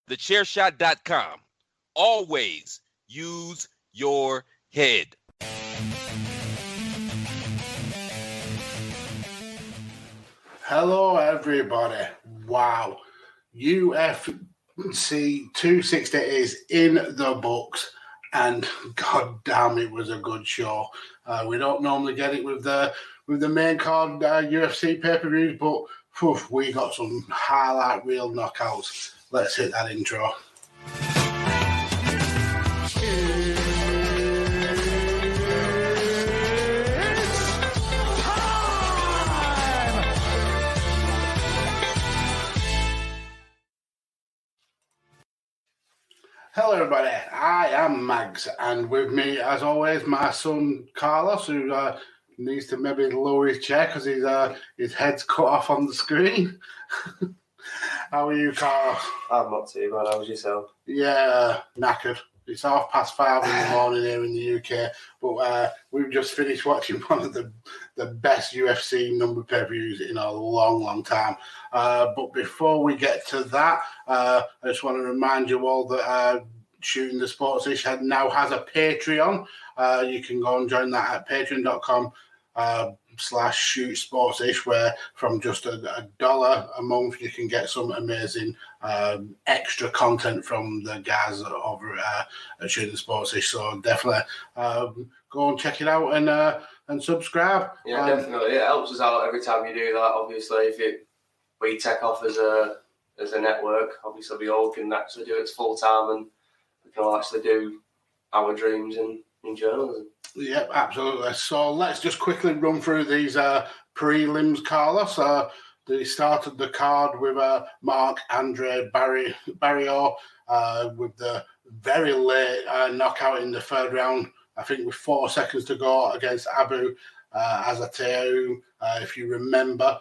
thechairshot.com. Always use your head. Hello, everybody. Wow. UFC 260 is in the books, and god damn, it was a good show. We don't normally get it with the main card UFC pay-per-views, but we got some highlight reel knockouts. Let's hit that intro. Hello, everybody. I am Mags, and with me, as always, my son Carlos, who needs to maybe lower his chair because his head's cut off on the screen. How are you, Carlos? I'm not too bad. How was yourself? Yeah, knackered. It's 5:30 in the morning here in the UK, but we've just finished watching one of the best UFC number pay-per-views in a long, long time. But before we get to that, I just want to remind you all that Shooting the Sports-ish now has a Patreon. You can go and join that at patreon.com/shootsportsish, where from just $1 a month you can get some amazing extra content from the guys over at Shooting the Sports-ish. So definitely go and check it out and subscribe. Yeah, definitely. It helps us out every time you do that. Obviously, if we take off as a network, obviously we all can actually do it full time, and we can all actually do our dreams in journalism. Yep, absolutely. So let's just quickly run through these prelims, Carlos. They started the card with Marc-Andre Barriault with the very late knockout in the third round, I think with 4 seconds to go, against Abu Azateu, if you remember.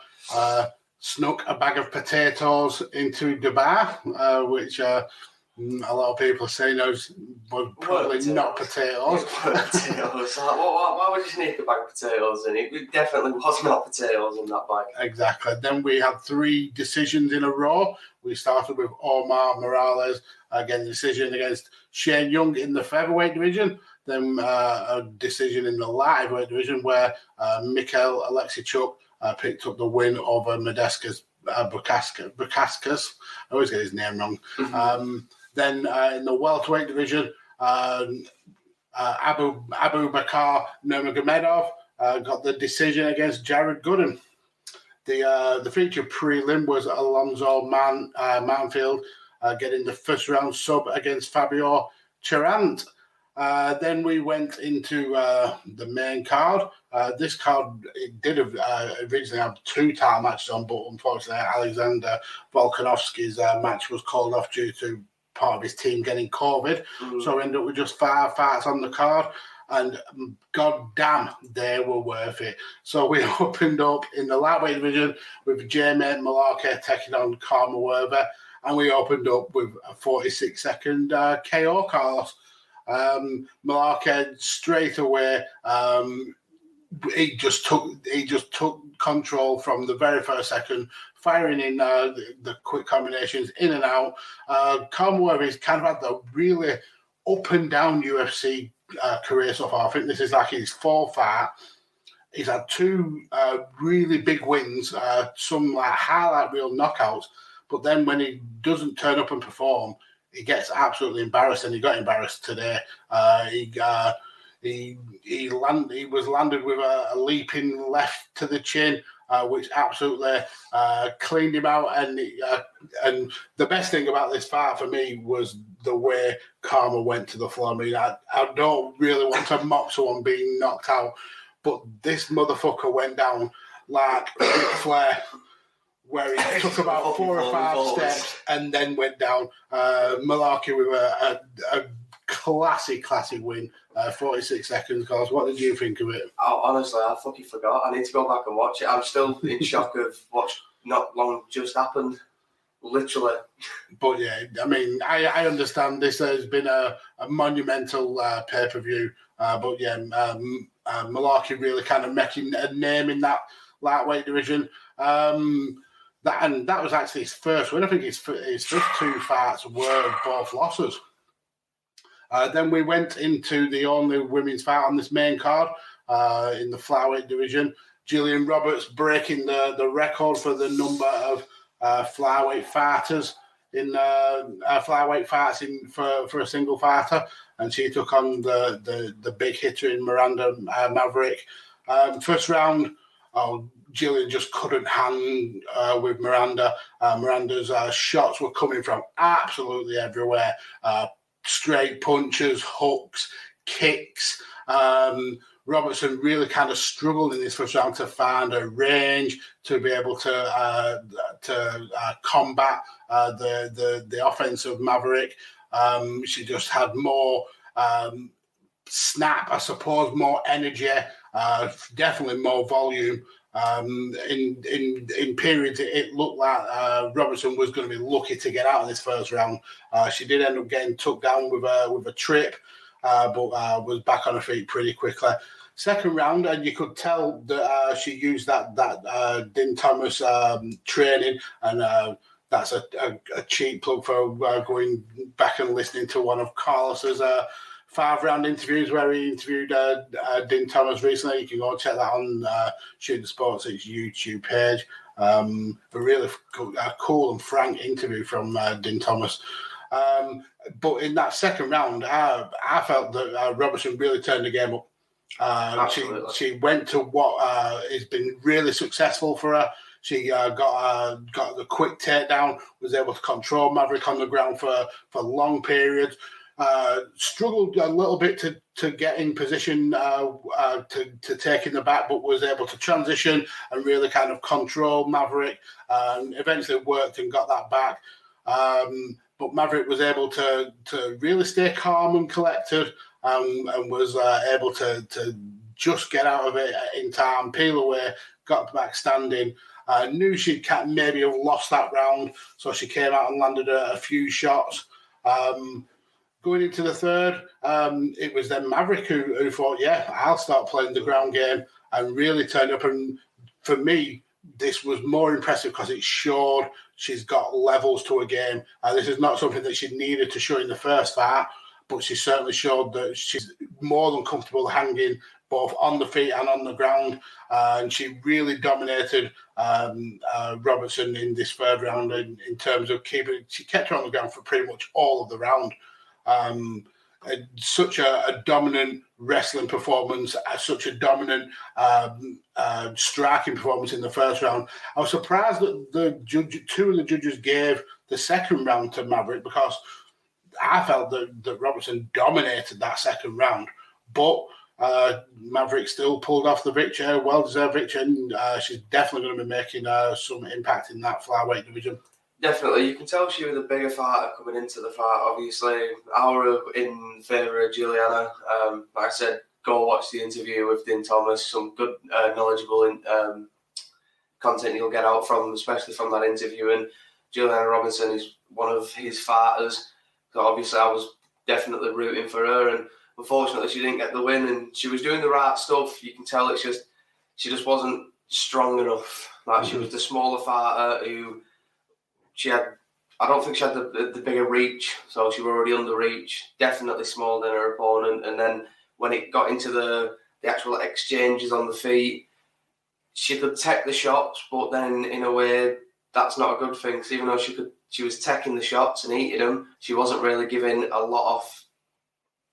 Snuck a bag of potatoes into Dubai, which... a lot of people say those were probably not potatoes. Potatoes. Why would you sneak a bag of potatoes in? It definitely was not potatoes in that bag. Exactly. Then we had 3 decisions in a row. We started with Omar Morales, again, decision against Shane Young in the featherweight division. Then a decision in the light heavyweight division where Mikhail Alexichuk picked up the win over Modestas Bukauskas. I always get his name wrong. Mm-hmm. Then in the welterweight division, Abu Bakar Nurmagomedov got the decision against Jared Gooden. The feature prelim was Alonzo Manfield getting the first round sub against Fabio Cherant. Then we went into the main card. This card, it did originally have 2 title matches on, but unfortunately Alexander Volkanovski's match was called off due to part of his team getting COVID. Mm-hmm. So we ended up with just 5 fights on the card, and god damn, they were worth it. So we opened up in the lightweight division with J-Mate Malarkey taking on Karma Werver, and we opened up with a 46-second KO, Carlos. Malarkey straight away, he just took control from the very first second, firing in the quick combinations in and out. Karma Werver kind of had the really up and down UFC career so far. I think this is like his 4th fight. He's had 2 really big wins, some like highlight reel knockouts, but then when he doesn't turn up and perform, he gets absolutely embarrassed, and he got embarrassed today. He was landed with a leaping left to the chin, which absolutely cleaned him out. And the best thing about this fight for me was the way Karma went to the floor. I mean, I don't really want to mock someone being knocked out, but this motherfucker went down like Ric Flair, where he took about 4 or 5 steps and then went down. Malarkey with a classic win, 46 seconds. Cause what did you think of it? Oh, honestly, I fucking forgot. I need to go back and watch it. I'm still in shock of what's not long just happened. Literally. But yeah, I mean, I understand this has been a monumental pay-per-view. But yeah, Malarkey really kind of making a name in that lightweight division. that was actually his first win. I think his first 2 fights were both losses. Then we went into the only women's fight on this main card in the flyweight division. Gillian Roberts breaking the record for the number of flyweight fighters in flyweight fights for a single fighter, and she took on the big hitter in Miranda Maverick. First round, Gillian just couldn't hang with Miranda. Miranda's shots were coming from absolutely everywhere. Straight punches, hooks, kicks. Robertson really kind of struggled in this first round to find a range to be able to combat the offense of Maverick. She just had more snap, I suppose, more energy, definitely more volume. In periods, it looked like Robertson was going to be lucky to get out of this first round. She did end up getting took down with a trip, but was back on her feet pretty quickly. Second round, and you could tell that she used that Din Thomas training, and that's a cheap plug for going back and listening to one of Carlos's 5-round interviews where he interviewed Din Thomas recently. You can go and check that on Shooting Sports' YouTube page. A really cool and frank interview from Din Thomas. But in that second round, I felt that Robertson really turned the game up. She went to what has been really successful for her. She got the quick takedown, was able to control Maverick on the ground for long periods. Struggled a little bit to get in position to take in the back, but was able to transition and really kind of control Maverick, and eventually worked and got that back. But Maverick was able to really stay calm and collected, and was able to just get out of it in time, peel away, got back standing. Knew she'd maybe have lost that round, so she came out and landed a few shots. Going into the third, it was then Maverick who thought, yeah, I'll start playing the ground game, and really turned up. And for me, this was more impressive because it showed she's got levels to her game. This is not something that she needed to show in the first fight, but she certainly showed that she's more than comfortable hanging both on the feet and on the ground. And she really dominated Robertson in this third round in terms of she kept her on the ground for pretty much all of the round. Such a dominant wrestling performance, such a dominant striking performance in the first round. I was surprised that two of the judges gave the second round to Maverick, because I felt that Robertson dominated that second round, but Maverick still pulled off the victory, well-deserved victory, and she's definitely going to be making some impact in that flyweight division. Definitely, you can tell she was a bigger fighter coming into the fight. Obviously, I were in favour of Juliana. Like I said, go watch the interview with Din Thomas. Some good, knowledgeable content you'll get out from, especially from that interview. And Juliana Robinson is one of his fighters. So obviously, I was definitely rooting for her. And unfortunately, she didn't get the win. And she was doing the right stuff. You can tell she just wasn't strong enough. Like, she was the smaller fighter who... I don't think she had the bigger reach, so she was already under reach, definitely smaller than her opponent. And then when it got into the actual exchanges on the feet, she could tech the shots, but then in a way that's not a good thing. Because even though she was teching the shots and eating them, she wasn't really giving a lot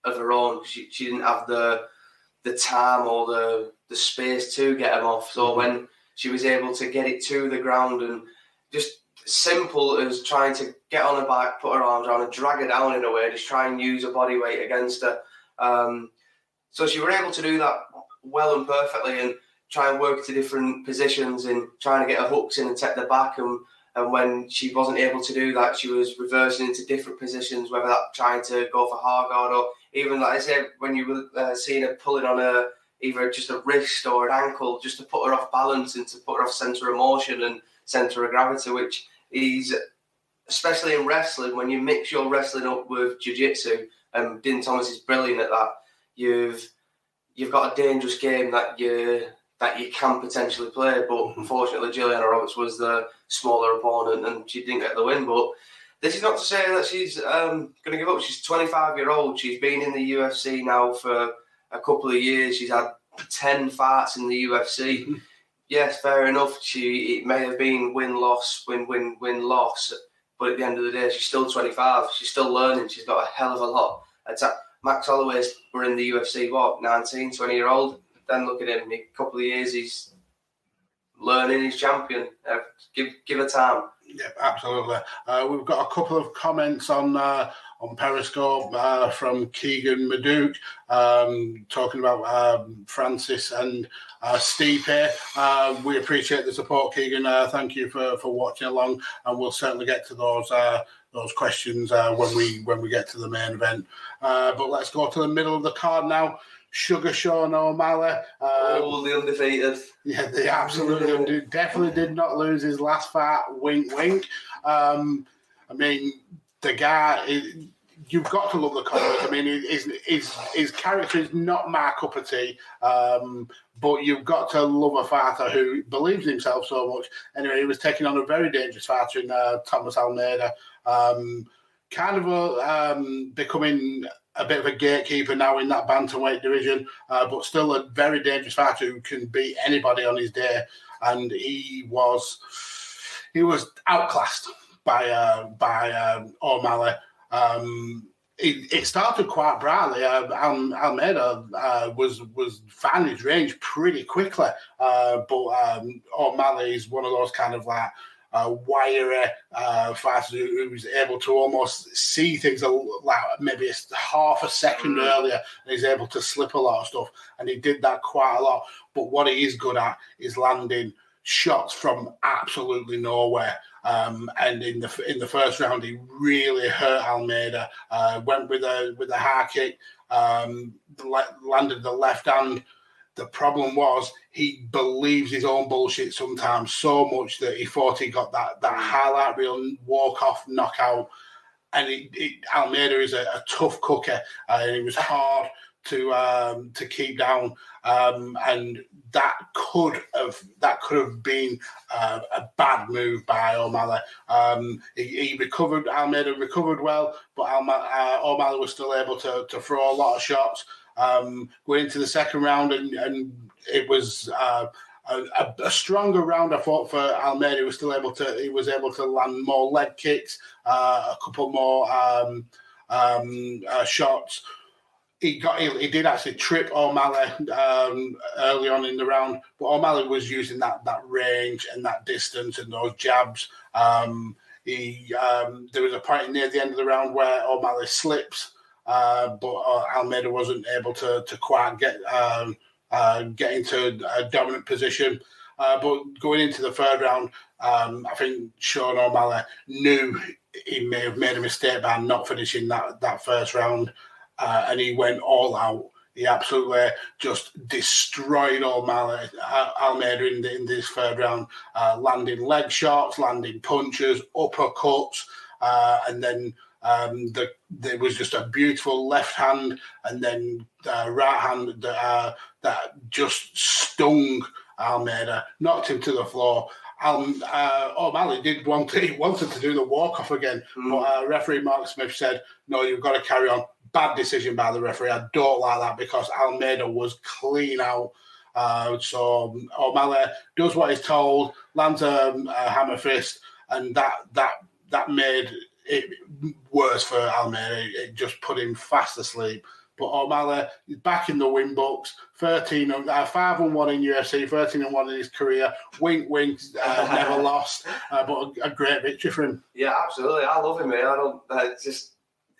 of her own. She didn't have the time or the space to get them off. So when she was able to get it to the ground and just simple as trying to get on her back, put her arms around and drag her down in a way, just try and use her body weight against her. So she was able to do that well and perfectly and try and work to different positions and trying to get her hooks in and take the back. And when she wasn't able to do that, she was reversing into different positions, whether that trying to go for hard guard or even, like I said, when you were seeing her pulling on her, either just a wrist or an ankle, just to put her off balance and to put her off centre of motion and centre of gravity, which is, especially in wrestling, when you mix your wrestling up with jiu-jitsu, Din Thomas is brilliant at that. You've got a dangerous game that that you can potentially play. But unfortunately, Juliana Roberts was the smaller opponent and she didn't get the win. But this is not to say that she's going to give up. She's 25-year-old. She's been in the UFC now for a couple of years. She's had 10 fights in the UFC. Yes, fair enough. It may have been win-loss, win-loss. But at the end of the day, she's still 25. She's still learning. She's got a hell of a lot. Max Holloway's were in the UFC, 19, 20-year-old. Then look at him. In a couple of years, he's learning. He's champion. Give her time. Yeah, absolutely. We've got a couple of comments on Periscope from Keegan Maduke talking about Francis and Stipe. We appreciate the support, Keegan. Thank you for watching along, and we'll certainly get to those questions when we get to the main event. But let's go to the middle of the card now. Sugar Sean O'Malley. The undefeated. Yeah, they absolutely definitely did not lose his last fight. Wink, wink. I mean, the guy, you've got to love the comments. I mean, his character is not my cup of tea, but you've got to love a fighter who believes in himself so much. Anyway, he was taking on a very dangerous fighter in Thomas Almeida, becoming a bit of a gatekeeper now in that bantamweight division, but still a very dangerous fighter who can beat anybody on his day. And he was outclassed by O'Malley. It started quite brightly. Almeida was finding his range pretty quickly, but O'Malley is one of those kind of like wiry fighter who's able to almost see things like maybe half a second earlier, and he's able to slip a lot of stuff, and he did that quite a lot. But what he is good at is landing shots from absolutely nowhere. And in the first round, he really hurt Almeida. Went with a high kick, landed the left hand. The problem was he believes his own bullshit sometimes so much that he thought he got that highlight reel walk-off knockout. And Almeida is a tough cooker, and it was hard to keep down. And that could have been a bad move by O'Malley. He recovered. Almeida recovered well, but O'Malley was still able to throw a lot of shots. Going into the second round, and it was a stronger round, I thought, for Almeida. He was able to land more leg kicks, a couple more shots. He did actually trip O'Malley early on in the round, but O'Malley was using that range and that distance and those jabs. There was a point near the end of the round where O'Malley slips, but Almeida wasn't able to quite get into a dominant position. But going into the third round, I think Sean O'Malley knew he may have made a mistake by not finishing that first round, and he went all out. He absolutely just destroyed Almeida in this third round, landing leg shots, landing punches, uppercuts, and then there was just a beautiful left hand and then right hand that just stung Almeida, knocked him to the floor. O'Malley wanted to do the walk-off again, but referee Mark Smith said, no, you've got to carry on. Bad decision by the referee. I don't like that because Almeida was clean out. So O'Malley does what he's told, lands a hammer fist, and that made it worse for Almeida. It just put him fast asleep. But O'Malley is back in the win books. 5-1 in UFC, 13-1 in his career. Wink, wink, never lost. But a great victory for him. Yeah, absolutely. I love him, man.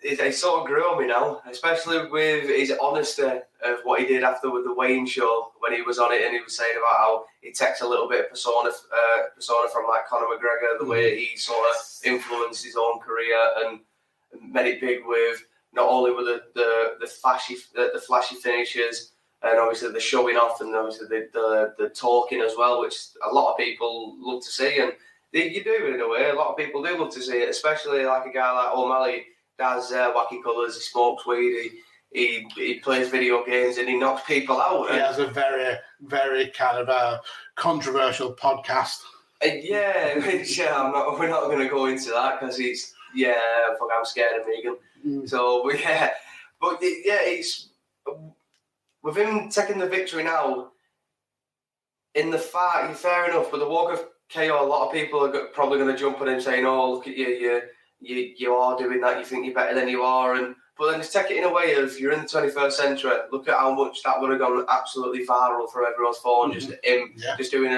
He sort of grew on me now, especially with his honesty of what he did after with the weigh-in show when he was on it, and he was saying about how he takes a little bit of persona from like Conor McGregor, the way he sort of influenced his own career and made it big with not only with the flashy finishes and obviously the showing off and obviously the talking as well, which a lot of people love to see, and you do in a way. A lot of people do love to see it, especially like a guy like O'Malley. Has wacky colours, he smokes weed, he plays video games and he knocks people out. He has a very, very kind of controversial podcast. Yeah, we're not going to go into that because I'm scared of Megan. So, it's with him taking the victory now in the fight. Fair enough, but the walk of KO, a lot of people are probably going to jump on him saying, "Oh, look at you, you are doing that. You think you're better than you are." But then just take it in a way of you're in the 21st century. Look at how much that would have gone absolutely viral for everyone's phone. Just him, just doing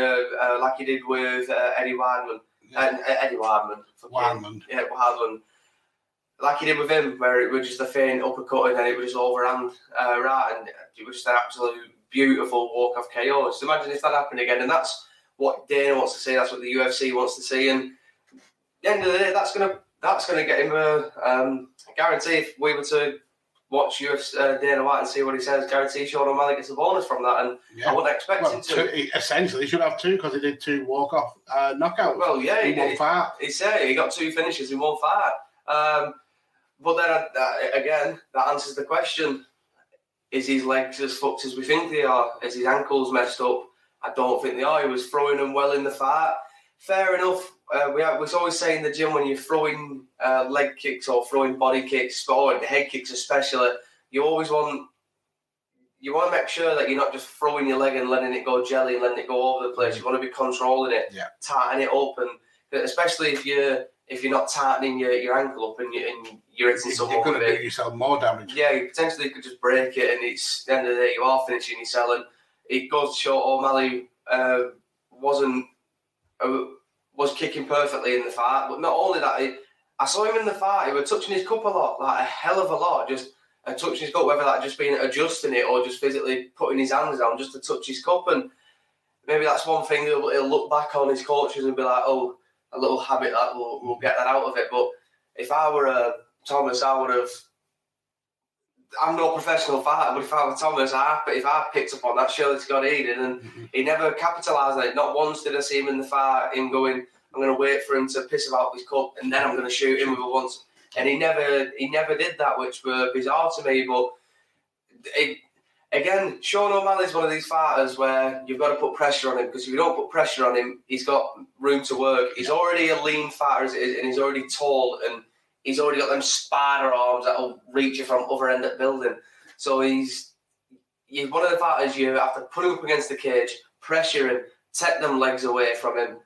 like he did with Eddie Weidman. Eddie Weidman. Weidman. Yeah, Weidman. Like he did with him, where it was just a feint uppercut and then it was just overhand right, and it was just an absolute beautiful walk off KO. Just imagine if that happened again, and that's what Dana wants to see. That's what the UFC wants to see, and at the end of the day, that's gonna get him a guarantee. If we were to watch UFC Dana White and see what he says, guarantee Sean O'Malley gets a bonus from that, and I wouldn't expect him to. Essentially, he should have two because he did two walk-off knockouts. Well, yeah, in one fight. He got two finishes in one fight. But then again, that answers the question: is his legs as fucked as we think they are? Is his ankles messed up? I don't think they are. He was throwing them well in the fight. Fair enough. We always say in the gym, when you're throwing leg kicks or throwing body kicks or head kicks especially, you always want to make sure that you're not just throwing your leg and letting it go jelly and letting it go over the place. You want to be controlling it, tightening it up, and especially if you're not tightening your ankle up and you're hitting someone, you're going to do yourself more damage. Yeah, you potentially could just break it, and it's at the end of the day you are finishing yourself. And it goes to show O'Malley was kicking perfectly in the fight, but not only that, I saw him in the fight. He was touching his cup a lot, like a hell of a lot, just touching his cup, whether that just been adjusting it or just physically putting his hands down just to touch his cup. And maybe that's one thing he'll look back on his coaches and be like, oh, a little habit that we'll get that out of it. But if I were Thomas, I would have. I'm no professional fighter, but if I were Thomas, if I picked up on that, surely it's got Eden, and he never capitalised on it. Not once did I see him in the fight, him going, I'm going to wait for him to piss about his cup, and then I'm going to shoot him with a once. And he never did that, which were bizarre to me. But again, Sean O'Malley's one of these fighters where you've got to put pressure on him, because if you don't put pressure on him, he's got room to work. He's already a lean fighter as it is, and he's already tall, and he's already got them spider arms that'll reach you from other end of the building. So he's one of the fighters you have to put him up against the cage, pressure him, take them legs away from him,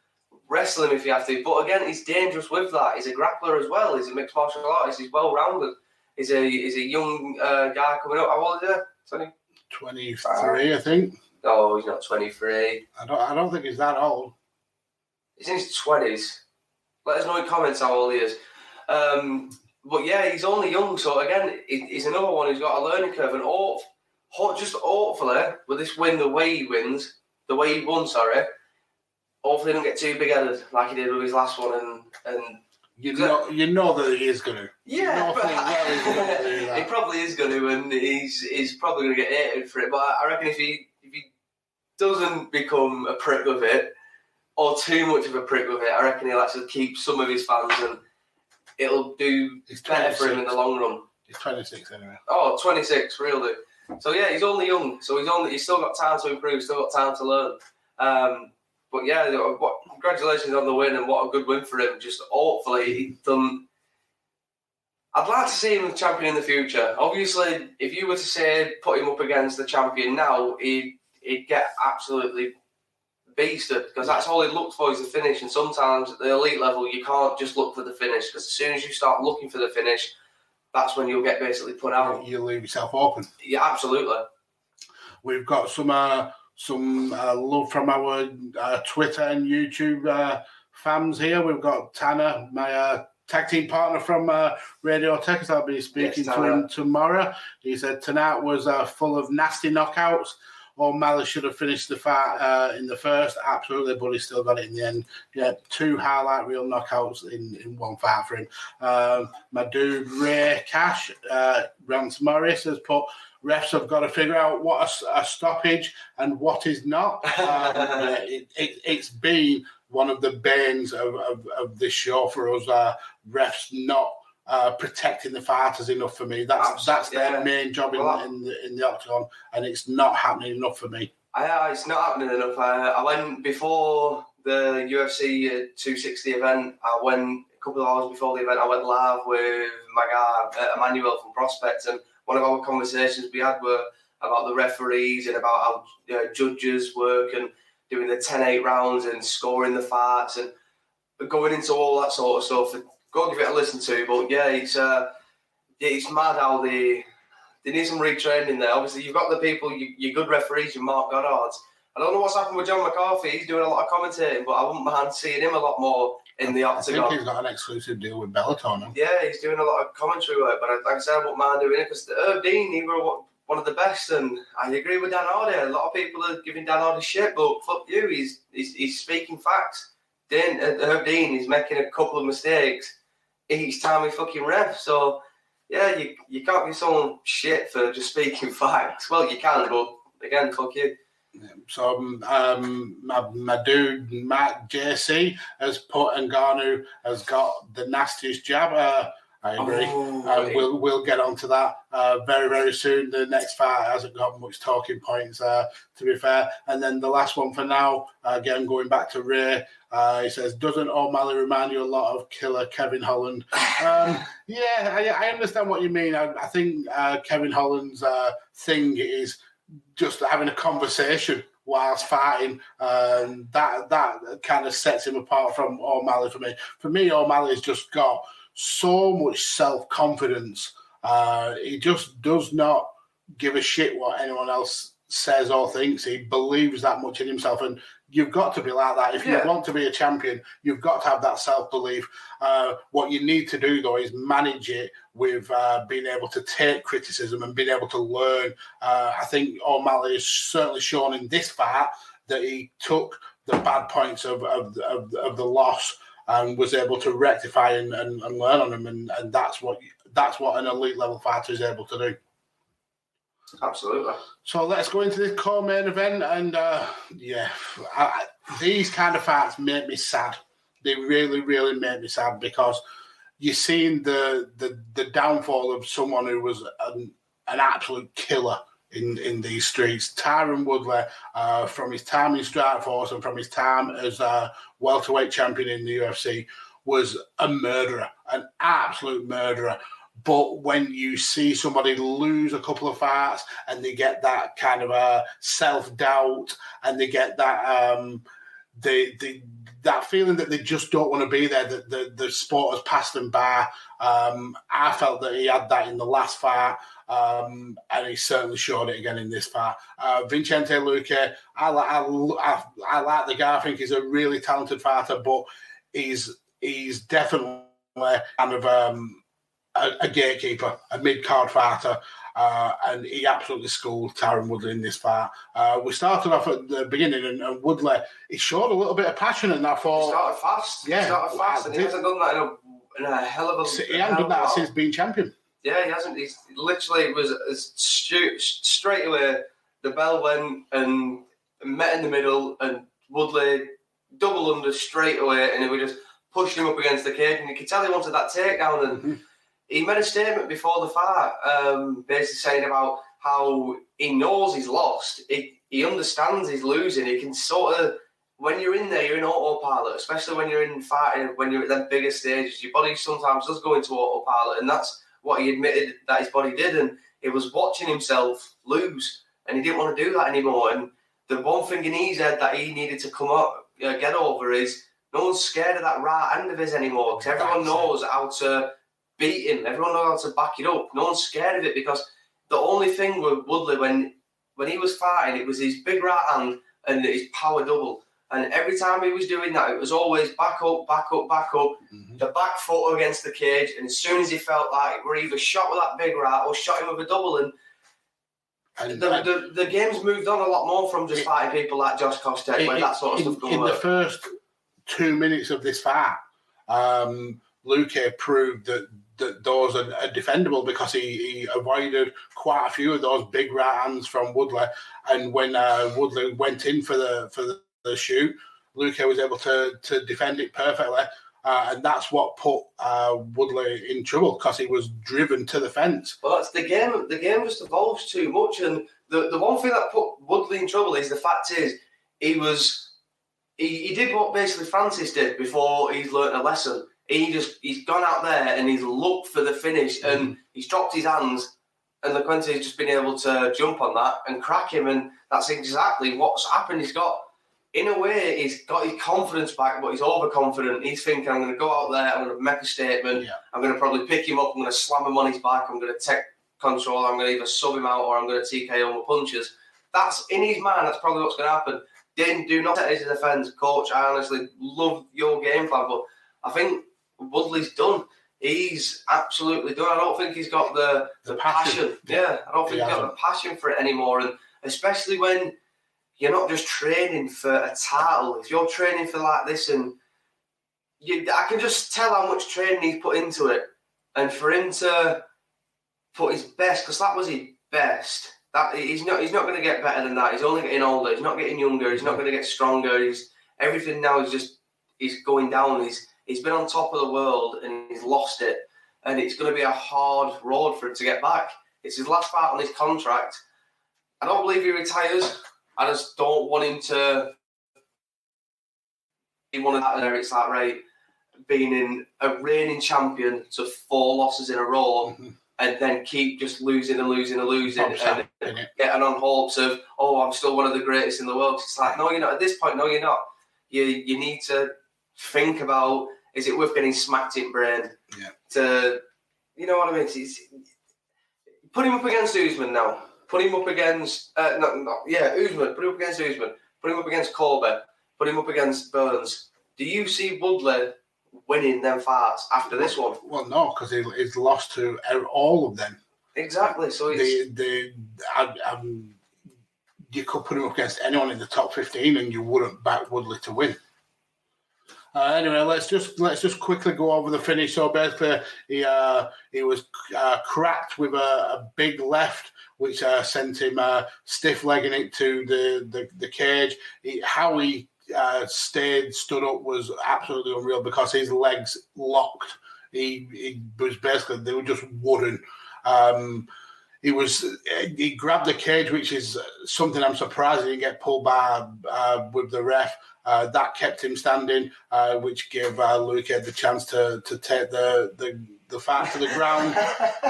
wrestle him if you have to. But again, he's dangerous with that. He's a grappler as well. He's a mixed martial artist. He's well-rounded. He's a young guy coming up. How old is he? 23, I think. No, he's not 23. I don't think he's that old. He's in his 20s. Let us know in comments how old he is. But yeah, he's only young, so again, he's another one who's got a learning curve, and just hopefully, with this win, the way he won, hopefully he don't get too big-headed like he did with his last one, and you know that he is going to. Yeah, he probably is going to, and he's probably going to get hated for it, but I reckon if he doesn't become a prick with it, or too much of a prick with it, I reckon he'll actually keep some of his fans, and it'll do better for him in the long run. He's 26 anyway. Oh, 26, really. So yeah, he's only young. So he's still got time to improve, still got time to learn. But yeah, congratulations on the win, and what a good win for him. Just hopefully he's done. I'd like to see him champion in the future. Obviously, if you were to say put him up against the champion now, he'd get absolutely beasted, because that's all he looks for is the finish. And sometimes at the elite level, you can't just look for the finish, because as soon as you start looking for the finish, that's when you'll get basically put out. You'll leave yourself open. Yeah, absolutely. We've got some love from our Twitter and YouTube fans here. We've got Tanner, my tag team partner from Radio Texas. I'll be speaking to him tomorrow. He said tonight was full of nasty knockouts. O'Malley should have finished the fight in the first, absolutely, but he still got it in the end. Yeah, 2 highlight reel knockouts in one fight for him. My dude Ray Cash, Rance Morris, has put, refs have got to figure out what a stoppage and what is not. It's been one of the banes of this show for us, refs not protecting the fighters enough for me. That's their main job in the octagon, and it's not happening enough for me. It's not happening enough. I went before the UFC 260 event. I went a couple of hours before the event. I went live with my guy Emmanuel from Prospect, and one of our conversations we had were about the referees and about how judges work and doing the 10-8 rounds and scoring the fights and going into all that sort of stuff. Go give it a listen to. But yeah, it's mad how they need some retraining there. Obviously, you've got the people, your good referees, your Mark Goddards. I don't know what's happened with John McCarthy. He's doing a lot of commentating, but I wouldn't mind seeing him a lot more in the octagon. I think he's got an exclusive deal with Bellator now. Yeah, he's doing a lot of commentary work, but like I said, I wouldn't mind doing it because Herb Dean, he were one of the best, and I agree with Dan Hardy. A lot of people are giving Dan Hardy shit, but fuck you, he's speaking facts. Herb Dean is making a couple of mistakes each time he fucking ref, so yeah, you can't be someone shit for just speaking facts. Well, you can, but again, fuck you. So my dude Matt JC has put Ngannou has got the nastiest jab. I agree. We'll get onto that very, very soon. The next fight hasn't got much talking points, to be fair. And then the last one for now, again, going back to Ray, he says, doesn't O'Malley remind you a lot of killer Kevin Holland? Yeah, I understand what you mean. I think Kevin Holland's thing is just having a conversation whilst fighting. That kind of sets him apart from O'Malley for me. For me, O'Malley's just got so much self-confidence. He just does not give a shit what anyone else says or thinks. He believes that much in himself, and you've got to be like that. If you want to be a champion, you've got to have that self-belief. What you need to do, though, is manage it with being able to take criticism and being able to learn. I think O'Malley has certainly shown in this fight that he took the bad points of the loss and was able to rectify and learn on them, and that's what an elite level fighter is able to do. Absolutely. So let's go into this co-main event, and these kind of fights make me sad. They really, really make me sad because you're seeing the downfall of someone who was an absolute killer in these streets. Tyron Woodley, from his time in Strikeforce and from his time as a welterweight champion in the UFC, was a murderer, an absolute murderer. But when you see somebody lose a couple of fights and they get that kind of self-doubt and they get that that feeling that they just don't want to be there, that the sport has passed them by, I felt that he had that in the last fight. And he certainly showed it again in this fight. Vicente Luque, I like the guy. I think he's a really talented fighter, but he's definitely kind of a gatekeeper, a mid-card fighter, and he absolutely schooled Tyron Woodley in this fight. We started off at the beginning, and Woodley, he showed a little bit of passion, and I thought... He started fast, and he hasn't done that in a hell of a... He hasn't done that since being champion. Yeah, he hasn't. He's literally was straight away. The bell went and met in the middle, and Woodley double under straight away, and he would just push him up against the cage, and you could tell he wanted that takedown. And he made a statement before the fight, basically saying about how he knows he's lost. He understands he's losing. He can sort of, when you're in there, you're in autopilot, especially when you're in fighting, when you're at them bigger stages. Your body sometimes does go into autopilot, and that's what he admitted that his body did, and he was watching himself lose, and he didn't want to do that anymore. And the one thing in his head that he needed to come up, get over is no one's scared of that right hand of his anymore, because everyone knows how to beat him. Everyone knows how to back it up. No one's scared of it, because the only thing with Woodley when he was fighting, it was his big right hand and his power double. And every time he was doing that, it was always back up, the back foot against the cage. And as soon as he felt like we're either shot with that big right or shot him with a double. And the game's moved on a lot more from just fighting people like Josh Koscheck, where that sort of stuff can work. In the first 2 minutes of this fight, Luque proved that those are defendable, because he avoided quite a few of those big right hands from Woodley. And when Woodley went in for the shoot, Luque was able to defend it perfectly. And that's what put Woodley in trouble, because he was driven to the fence. Well, that's the game. The game just evolves too much, and the one thing that put Woodley in trouble is the fact is he did what basically Francis did before he's learnt a lesson. He's gone out there and he's looked for the finish, and he's dropped his hands, and LeQuente's just been able to jump on that and crack him, and that's exactly what's happened. In a way, he's got his confidence back, but he's overconfident. He's thinking, I'm going to go out there, I'm going to make a statement, I'm going to probably pick him up, I'm going to slam him on his back, I'm going to take control, I'm going to either sub him out or I'm going to TKO him with punches. That's in his mind, that's probably what's going to happen. Do not set his defence. Coach, I honestly love your game plan, but I think Woodley's done. He's absolutely done. I don't think he's got the passion. Yeah, I don't think he's got the passion for it anymore, and especially when you're not just training for a title. If you're training for like this, and I can just tell how much training he's put into it. And for him to put his best, because that was his best, that he's not going to get better than that. He's only getting older. He's not getting younger. He's not going to get stronger. Everything now is going down. He's been on top of the world and he's lost it. And it's going to be a hard road for him to get back. It's his last fight on his contract. I don't believe he retires. I just don't want him to be one of that there. It's like, right, being in a reigning champion to 4 losses in a row and then keep just losing and getting on hopes of, I'm still one of the greatest in the world. It's like, no, you're not. At this point, no, you're not. You need to think about, is it worth getting smacked in brain? To, you know what I mean? Put him up against Usman now. Put him up against Usman. Put him up against Usman. Put him up against Colby. Put him up against Burns. Do you see Woodley winning them fights after this one? Well, no, because he's lost to all of them. Exactly. So you could put him up against anyone in the top 15, and you wouldn't back Woodley to win. Anyway, let's just quickly go over the finish. So basically, he was cracked with a big left, which sent him stiff legging it to the cage. How he stood up was absolutely unreal, because his legs locked. He was basically, they were just wooden. He grabbed the cage, which is something I'm surprised he didn't get pulled by with the ref. That kept him standing, which gave Luque the chance to take the fight to the ground,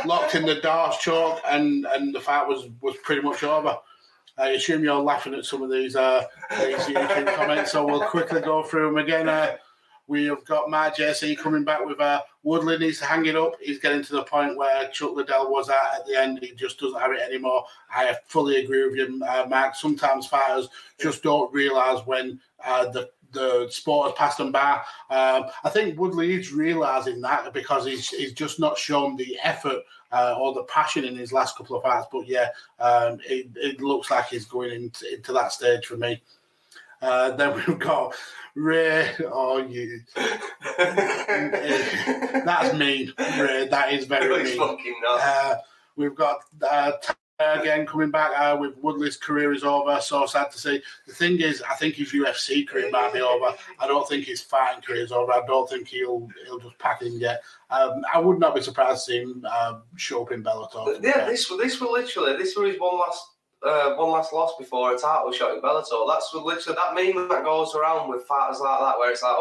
locked in the Darce choke, and the fight was pretty much over. I assume you're laughing at some of these YouTube comments, so we'll quickly go through them again. We have got Mark JC coming back with Woodley needs to hang it up. He's getting to the point where Chuck Liddell was at the end. He just doesn't have it anymore. I fully agree with you, Mark. Sometimes fighters just don't realise when the sport has passed them by. I think Woodley is realising that, because he's just not shown the effort or the passion in his last couple of fights. But it looks like he's going into that stage for me. Then we've got Ray. That's mean, Ray. That is very mean. Fucking nuts. We've got again coming back with Woodley's career is over. So sad to see. The thing is, I think his UFC career might be over. I don't think his fighting career is over. I don't think he'll just pack it in yet. I would not be surprised to see him show up in Bellator. Yeah, this was his one last loss before a title shot in Bellator. That's literally that meme that goes around with fighters like that, where it's like,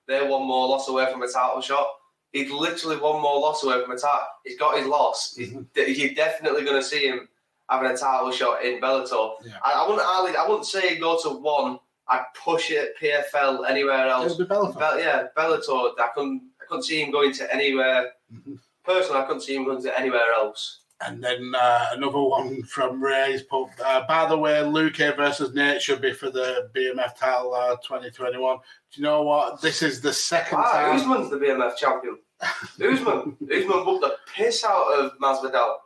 they're one more loss away from a title shot. He's literally one more loss away from a title. He's got his loss. You're definitely going to see him having a title shot in Bellator. Yeah. I wouldn't say go to one. I'd push it at PFL anywhere else. It'll be Bellator. Bellator. I couldn't see him going to anywhere. Personally, I couldn't see him going to anywhere else. And then another one from Ray's put, by the way, Luque versus Nate should be for the BMF title 2021. Do you know what? This is the second time. Usman's the BMF champion. Usman whooped the piss out of Masvidal.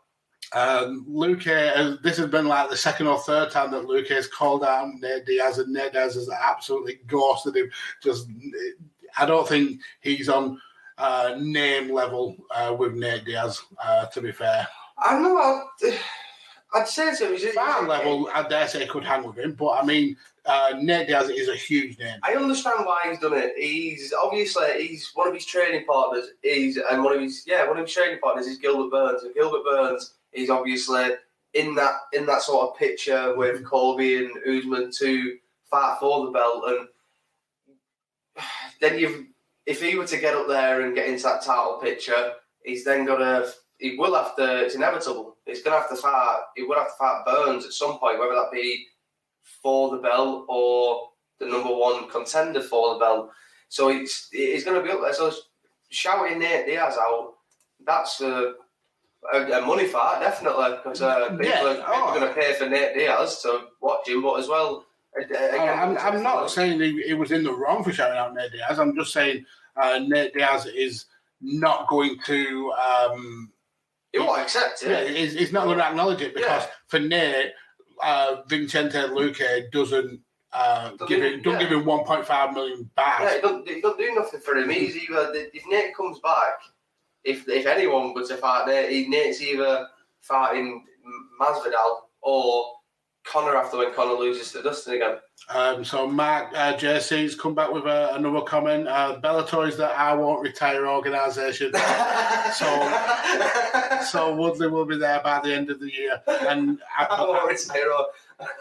Luque, this has been like the second or third time that Luque has called out Nate Diaz, and Nate Diaz has absolutely ghosted him. I don't think he's on name level with Nate Diaz, to be fair. I know. I'd say so. Fight level, I dare say, could hang with him, but I mean, Nate Diaz is a huge name. I understand why he's done it. He's one of his training partners. One of his training partners is Gilbert Burns, and Gilbert Burns is obviously in that sort of picture with Colby and Usman to fight for the belt, and then if he were to get up there and get into that title picture, he's then he will have to. It's inevitable. He's going to have to fight. He will have to fight Burns at some point, whether that be for the belt or the number one contender for the belt. So he's going to be up there. So shouting Nate Diaz out, that's a money fight, definitely, because people are going to pay for Nate Diaz to watch him, but as well. I'm not saying he was in the wrong for shouting out Nate Diaz. I'm just saying Nate Diaz is not going to. He won't accept it. Yeah, he's not going to acknowledge it because for Nate, Vicente Luque doesn't give him 1.5 million back. Yeah, he don't do nothing for him. He's either, if Nate comes back, if anyone was to fight Nate, Nate's either fighting Masvidal or Conor after when Conor loses to Dustin again. So Mark JC's come back with another comment. Bellator is the I Won't Retire organisation. so Woodley will be there by the end of the year. And I won't retire.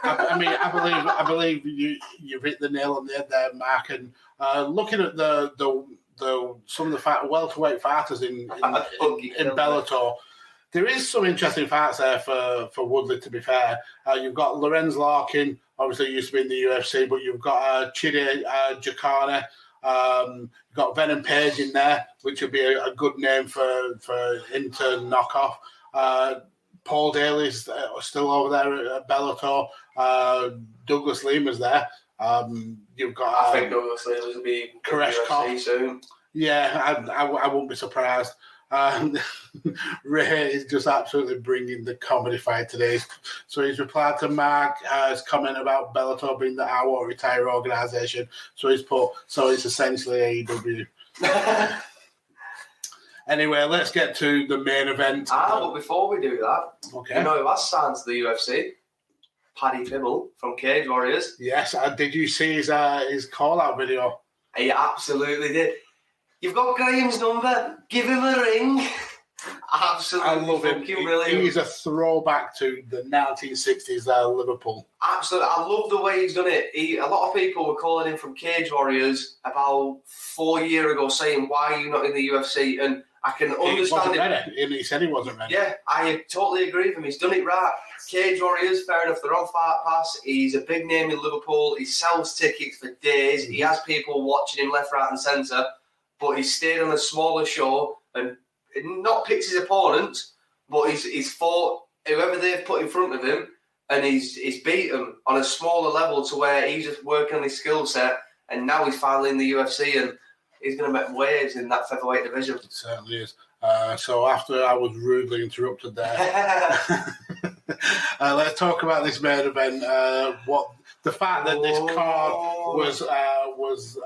I believe you've hit the nail on the head there, Mark. And looking at the some of the welterweight fighters in Bellator. There is some interesting fights there for Woodley, to be fair. You've got Lorenz Larkin, obviously used to be in the UFC, but you've got Chidi Jacane. You've got Venom Page in there, which would be a good name for him to knock off. Paul Daly's still over there at Bellator. Douglas Lima's there. You've got... I think Douglas Lima's will be UFC soon. Yeah, I wouldn't be surprised. Ray is just absolutely bringing the comedy fight today. So he's replied to Mark's comment about Bellator being the I Won't Retire organisation. So he's put, so it's essentially AEW. Anyway, let's get to the main event. But before we do that, okay. You know who has signed to the UFC? Paddy Pimble from Cage Warriors. Yes, did you see his call-out video? He absolutely did. You've got Graham's number. Give him a ring. Absolutely. I love him. Brilliant. He's a throwback to the 1960s Liverpool. Absolutely. I love the way he's done it. A lot of people were calling him from Cage Warriors about 4 years ago saying, why are you not in the UFC? And I can understand it. He said he wasn't ready. Yeah, I totally agree with him. He's done it right. Cage Warriors, fair enough, they're on Fight Pass. He's a big name in Liverpool. He sells tickets for days. He has people watching him left, right and centre. But he's stayed on a smaller show and not picked his opponents, but he's fought whoever they've put in front of him, and he's beat them on a smaller level to where he's just working on his skill set, and now he's finally in the UFC, and he's going to make waves in that featherweight division. It certainly is. So after I was rudely interrupted there, let's talk about this main event. The fact that this card was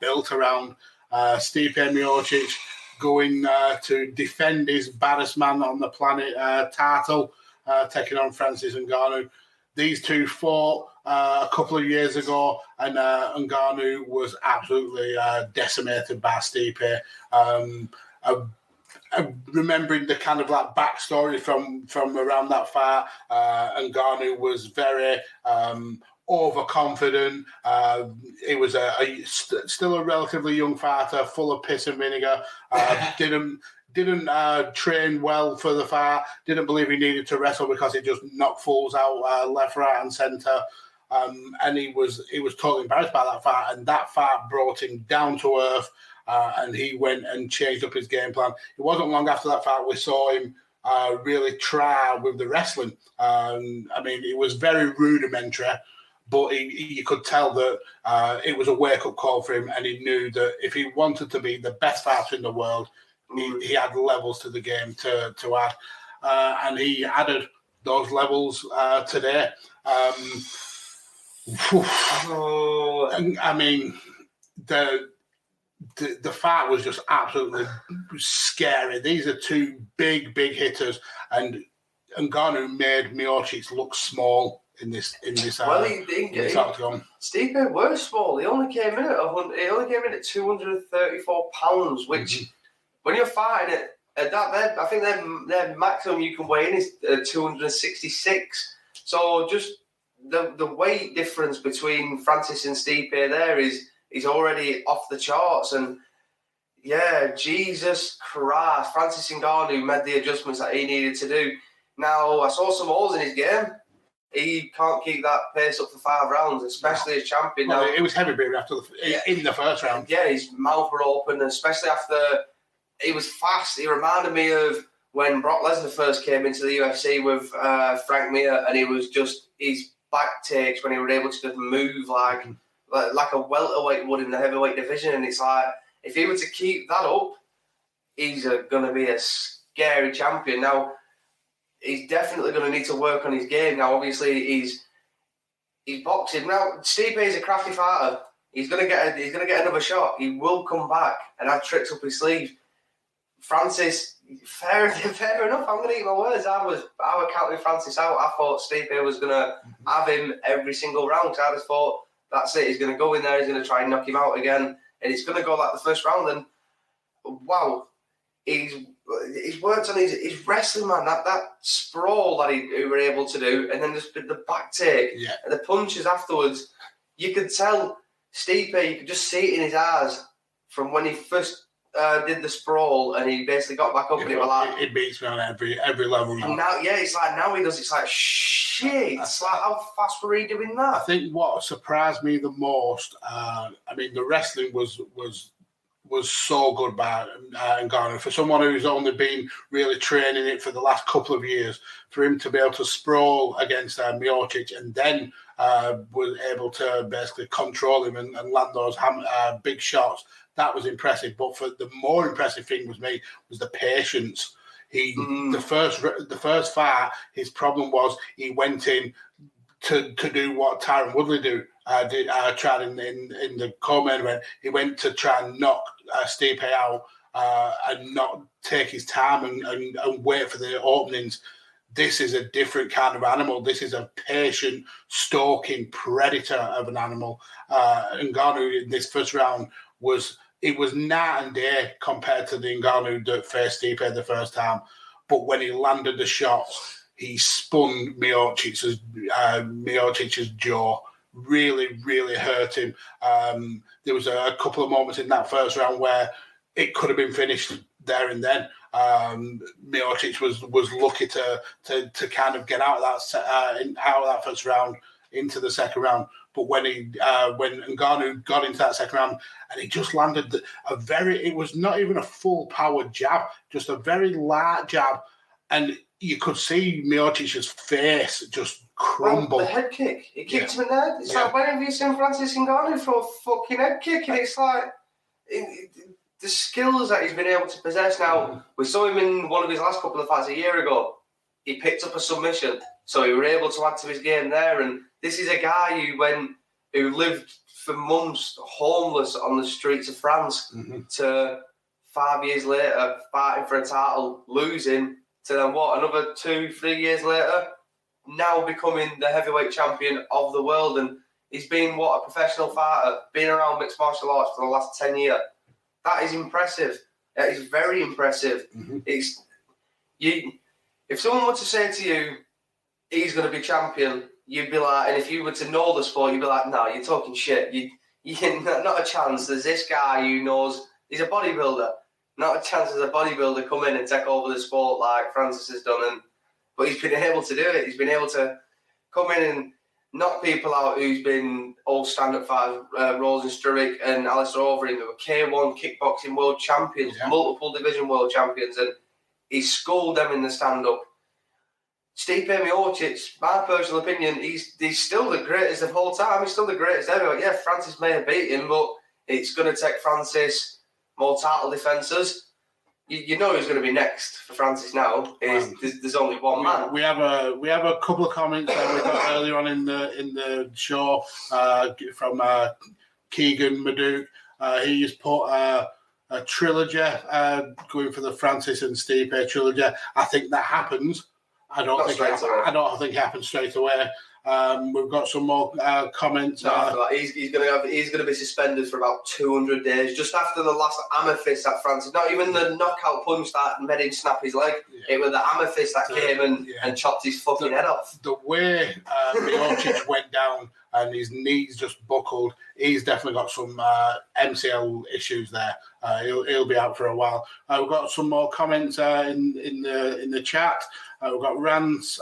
built around Stipe Miocic going to defend his baddest man on the planet title, taking on Francis Ngannou. These two fought a couple of years ago, and Ngannou was absolutely decimated by Stipe. Remembering the kind of like backstory from around that fight, Ngannou was very overconfident. He was still a relatively young fighter, full of piss and vinegar. Didn't train well for the fight. Didn't believe he needed to wrestle because he just knocked fools out left, right, and centre. And he was totally embarrassed by that fight. And that fight brought him down to earth. And he went and changed up his game plan. It wasn't long after that fight we saw him really try with the wrestling. It was very rudimentary. But you could tell that it was a wake-up call for him, and he knew that if he wanted to be the best fighter in the world, he had levels to the game to add. And he added those levels today. The fight was just absolutely scary. These are two big hitters, and Ngannou made Miocic look small in this octagon. Stipe was small. He only came in at 234 pounds, which when you're fighting at that, I think their maximum you can weigh in is 266. So just the weight difference between Francis and Stipe there is already off the charts. And yeah, Jesus Christ, Francis Ngannou made the adjustments that he needed to do. Now, I saw some holes in his game. He can't keep that pace up for 5 rounds, especially as champion. Well, now, it was heavy beer in the first round. Yeah, his mouth were open, and especially after he was fast. He reminded me of when Brock Lesnar first came into the UFC with Frank Mir, and he was just his back takes when he was able to just move like a welterweight would in the heavyweight division. And it's like, if he were to keep that up, he's going to be a scary champion. Now, he's definitely going to need to work on his game. Now, obviously, he's boxing. Now, Stipe is a crafty fighter. He's going to get another shot. He will come back and have tricks up his sleeve. Francis, fair enough. I'm going to eat my words. I was counting Francis out. I thought Stipe was going to have him every single round. I just thought, that's it. He's going to go in there. He's going to try and knock him out again. And it's going to go like the first round. And wow, he's worked on his wrestling, man. That sprawl that he were able to do, and then just the back take and the punches afterwards. You could tell Stipe. You could just see it in his eyes from when he first did the sprawl, and he basically got back up, and it was like it beats me on every level now. And now, it's like now he does. It's like shit. It's like, how fast were he doing that? I think what surprised me the most. The wrestling was so good by Ngannou. For someone who's only been really training it for the last couple of years, for him to be able to sprawl against Miocic and then was able to basically control him and land those big shots, that was impressive. But for the more impressive thing was the patience. The first fight, his problem was he went in to do what Tyron Woodley tried in the co-main event. He went to try and knock Stipe out and not take his time and wait for the openings. This is a different kind of animal. This is a patient, stalking predator of an animal. Ngannou in this first round was night and day compared to the Ngannou that faced Stipe the first time. But when he landed the shots, he spun Miocic's jaw. Really, really hurt him. There was a couple of moments in that first round where it could have been finished there and then. Miocic was lucky to kind of get out of that first round into the second round. But when Ngannou got into that second round and he just landed it was not even a full power jab, just a very light jab, and you could see Miocic's face just crumble. The head kick. He kicked him in the head. It's like, when have you seen Francis Ngannou for a fucking head kick? And it's like, the skills that he's been able to possess now. We saw him in one of his last couple of fights a year ago. He picked up a submission, so he were able to add to his game there. And this is a guy who lived for months homeless on the streets of France to 5 years later fighting for a title, losing, to then another 2-3 years later, now becoming the heavyweight champion of the world. And he's been a professional fighter, been around mixed martial arts for the last 10 years. That is impressive. That is very impressive. If someone were to say to you, he's going to be champion, you'd be like, and if you were to know the sport, you'd be like, no, you're talking shit. Not a chance. There's this guy who knows, he's a bodybuilder. Not a chance as a bodybuilder come in and take over the sport like Francis has done. But he's been able to do it. He's been able to come in and knock people out who's been all stand-up fighters, Rosenstruik and Alistair Overeem, who were K1 kickboxing world champions, multiple division world champions, and he schooled them in the stand-up. Stipe Miocic, my personal opinion, he's still the greatest of all time. He's still the greatest ever. Yeah, Francis may have beat him, but it's going to take Francis more title defences. You know who's going to be next for Francis now. There's only one man. We have a couple of comments that we got earlier on in the show from Keegan Madouk. He just put a trilogy going for the Francis and Stipe trilogy. I think that happens, I don't think it happened straight away. We've got some more comments. He's going to be suspended for about 200 days, just after the last hammer fist at Francis. Not even the knockout punch that made him snap his leg. Yeah. It was the hammer fist that came and chopped his fucking head off. The way Miocic went down and his knees just buckled, he's definitely got some MCL issues there. He'll be out for a while. We've got some more comments in the chat. We've got rants.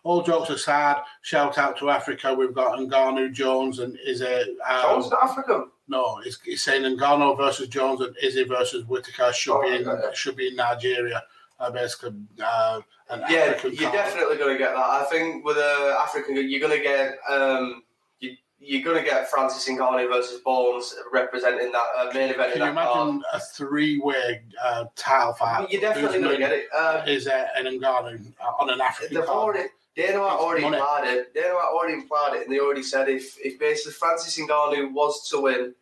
All jokes aside, shout out to Africa. We've got Ngannou, Jones, and Izzy. Jones not African? No, he's saying Ngannou versus Jones and Izzy versus Whittaker should be in Nigeria. Basically, you're definitely going to get that. I think with African, you're going to get Francis Ngannou versus Bones representing that main event. Can you imagine a three-way title fight? You're definitely going to get it. Is an Ngannou on an African card? Dana White already implied it. And they already said if basically Francis Ngannou was to win,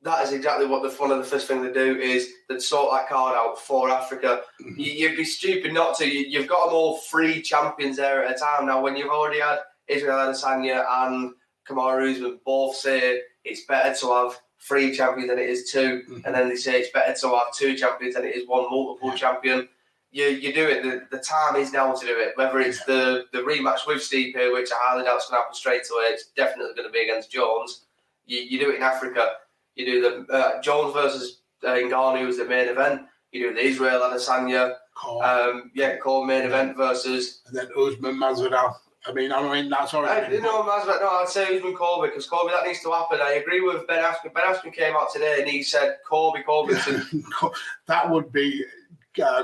that is exactly what one of the first thing they do is they'd sort that card out for Africa. Mm-hmm. You'd be stupid not to. You've got them all 3 champions there at a time now. When you've already had Israel Adesanya and Kamaru Usman both say it's better to have 3 champions than it is 2, mm-hmm. and then they say it's better to have 2 champions than it is 1 multiple champion. You do it. The time is now to do it. Whether it's the rematch with Stipe, which I highly doubt is going to happen straight away, it's definitely going to be against Jones. You do it in Africa. You do the Jones versus Ngannou is the main event. You do the Israel Adesanya, Cole main event versus, and then Usman Masvidal. I mean that's already. I'd say Usman Colby because Colby that needs to happen. I agree with Ben Askren. Ben Askren came out today and he said Colby. That would be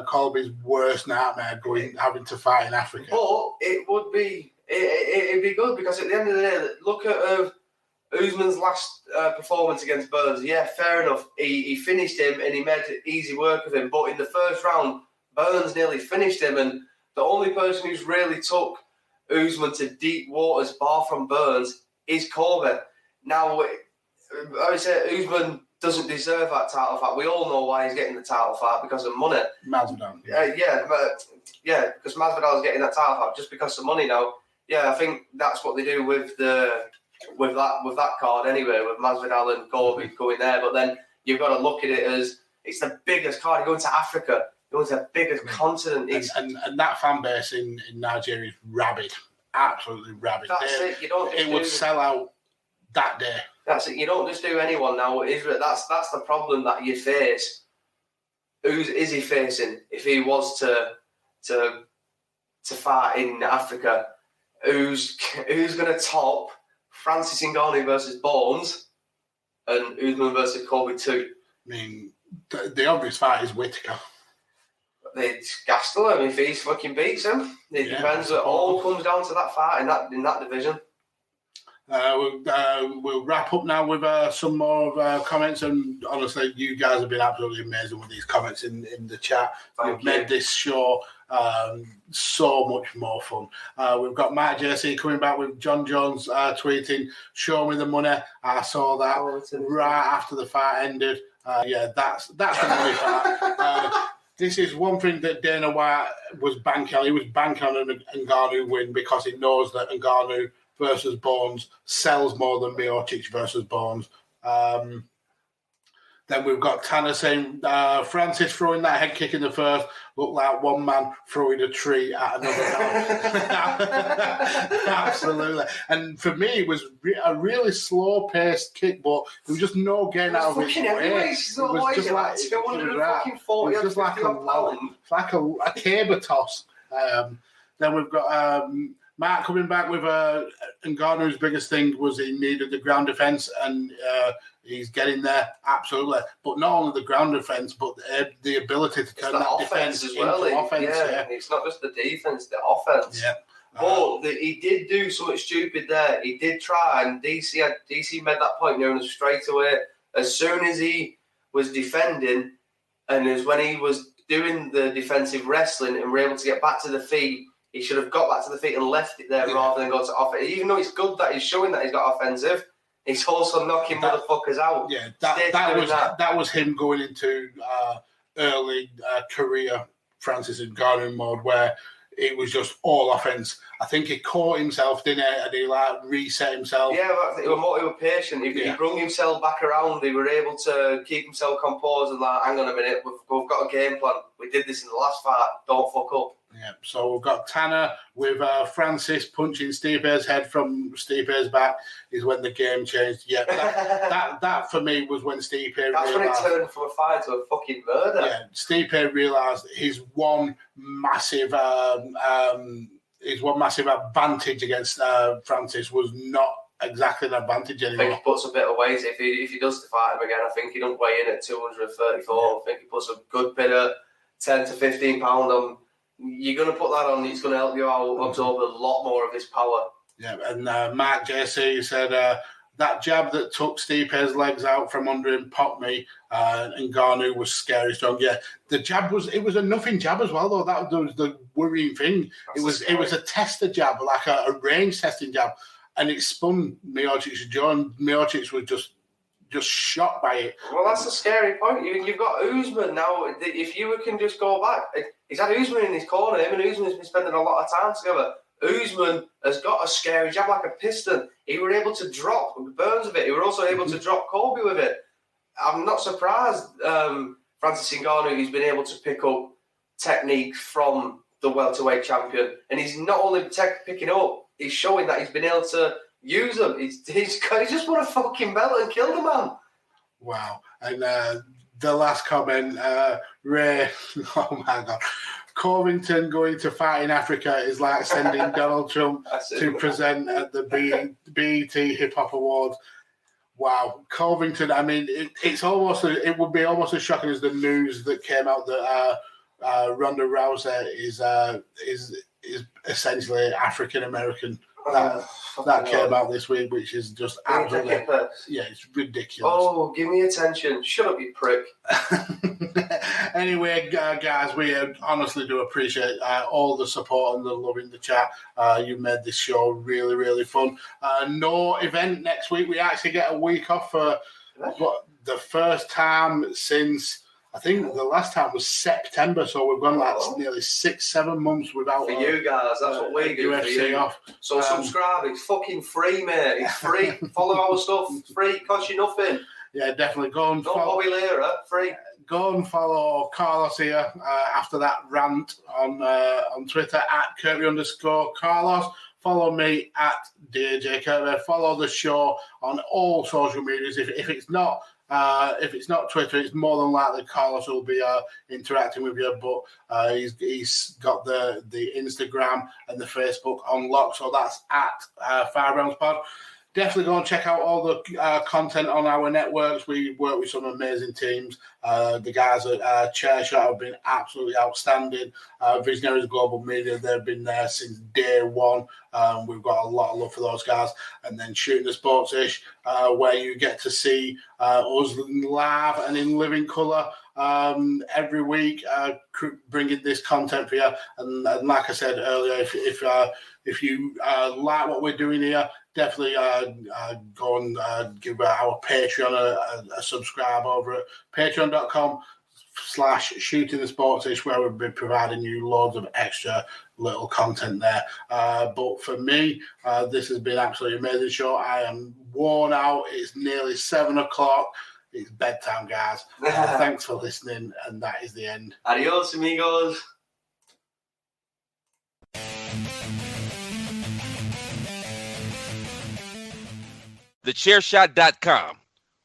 Colby's worst nightmare having to fight in Africa. But it would be it'd be good because at the end of the day, look at Usman's last performance against Burns. Yeah, fair enough. He finished him and he made easy work of him. But in the first round, Burns nearly finished him. And the only person who's really took Usman to deep waters, bar from Burns, is Colby. Now, I would say Usman doesn't deserve that title fight. We all know why he's getting the title fight because of money. Masvidal. Because Masvidal is getting that title fight just because of money now. Yeah, I think that's what they do with that card anyway, with Masvidal and Colby going there. But then you've got to look at it as it's the biggest card. You're going to Africa. You're going to the biggest continent. And that fan base in Nigeria is rabid. Absolutely rabid. That's it. It would sell out that day. That's it. You don't just do anyone now. That's the problem that you face. Who is he facing if he was to fight in Africa? Who's going to top Francis Ngannou versus Bones and Usman versus Colby 2? I mean, the obvious fight is Whittaker. It's Gastelum if he fucking beats him. It depends. It all comes down to that fight in that division. We'll wrap up now with some more comments, and honestly, you guys have been absolutely amazing with these comments in the chat. You've made this show so much more fun. We've got Matt JC coming back with John Jones tweeting, "Show me the money." I saw that right after the fight ended. That's the money part. This is one thing that Dana White was banking on. He was banking on an Ngannou win because he knows that Ngannou versus Bones sells more than Miocic versus Bones. Then we've got Tanner saying Francis throwing that head kick in the first looked like one man throwing a tree at another man. Absolutely. And for me, it was a really slow-paced kick, but there was just no gain out of it. It was just like a caber toss. Then we've got Mark coming back with Ngannou's biggest thing was he needed the ground defence, and he's getting there, absolutely. But not only the ground defence, but the ability to turn that defence into offence. Yeah, it's not just the defence, the offence. Yeah. But he did do something stupid there. He did try, and DC made that point known straight away. As soon as he was defending, and as when he was doing the defensive wrestling and were able to get back to the feet, he should have got back to the feet and left it there rather than go to offense. Even though it's good that he's showing that he's got offensive, he's also knocking motherfuckers out. Yeah, that was him going into early career Francis Ngannou mode where it was just all offense. I think he caught himself, didn't he? And he reset himself. Yeah, but he was patient. He brung himself back around. He were able to keep himself composed and hang on a minute, we've got a game plan. We did this in the last fight. Don't fuck up. Yeah, so we've got Tanner with Francis punching Stipe's head from Stipe's back is when the game changed. Yeah, that for me was when Stipe realised... That's when it turned from a fight to a fucking murder. Yeah, Stipe realised his one massive advantage against Francis was not exactly an advantage anymore. I think he puts a bit of weight. If he does to fight him again, I think he don't weigh in at 234. Yeah. I think he puts a good bit of 10 to 15 pound on. You're going to put that on, it's going to help you out absorb a lot more of his power. Yeah, and Mark JC said that jab that took Stipe's legs out from under him popped me, and Ngannou was scary strong. Yeah, the jab was a nothing jab as well, though. That was the worrying thing. It was a tester jab, like a range testing jab, and it spun Miocic's jaw, and Miocic was just shocked by it. Well, that's a scary point. You've got Usman now. If you can just go back, he's had Usman in his corner. Him and Usman has been spending a lot of time together. Usman has got a scary jab like a piston. He were able to drop Burns with it. He were also able to drop Colby with it. I'm not surprised Francis Ngannou has been able to pick up technique from the welterweight champion. And he's not only picking up, he's showing that he's been able to use them. He's just won a fucking belt and killed a man. Wow. And the last comment, Ray, oh my God. Covington going to fight in Africa is like sending Donald Trump to present at the BET Hip Hop Awards. Wow. Covington, I mean, it would be almost as shocking as the news that came out that Ronda Rousey is essentially African American. That came out this week, which is just absolutely, it's ridiculous. Oh, give me attention. Shut up, you prick. Anyway, guys, we honestly do appreciate all the support and the love in the chat. You made this show really, really fun. No event next week. We actually get a week off for the first time since... I think the last time was September, so we've gone nearly 6-7 months without... For you guys, that's what we do UFC for you. Off. So subscribe, it's fucking free, mate. It's free. Follow our stuff, it's free, cost you nothing. Yeah, definitely. Go and follow... Bobby Lira, free. Go and follow Carlos here after that rant on Twitter at Kirby_Carlos. Follow me at DJ Kirby. Follow the show on all social medias. If it's not Twitter, it's more than likely Carlos will be interacting with you. But he's got the Instagram and the Facebook on lock, so that's at 5 Rounds Pod. Definitely go and check out all the content on our networks. We work with some amazing teams. The guys at Chairshot have been absolutely outstanding. Visionaries Global Media, they've been there since day one. We've got a lot of love for those guys. And then Shooting the Sports-ish, where you get to see us live and in living colour every week, bringing this content for you. And like I said earlier, if you like what we're doing here, definitely go and give our Patreon a subscribe over at patreon.com/shootingthesportsish, where we'll be providing you loads of extra little content there. But for me, this has been absolutely amazing show. I am worn out. It's nearly 7 o'clock. It's bedtime, guys. Thanks for listening, and that is the end. Adios, amigos. TheChairshot.com.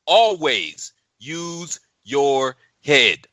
Always use your head.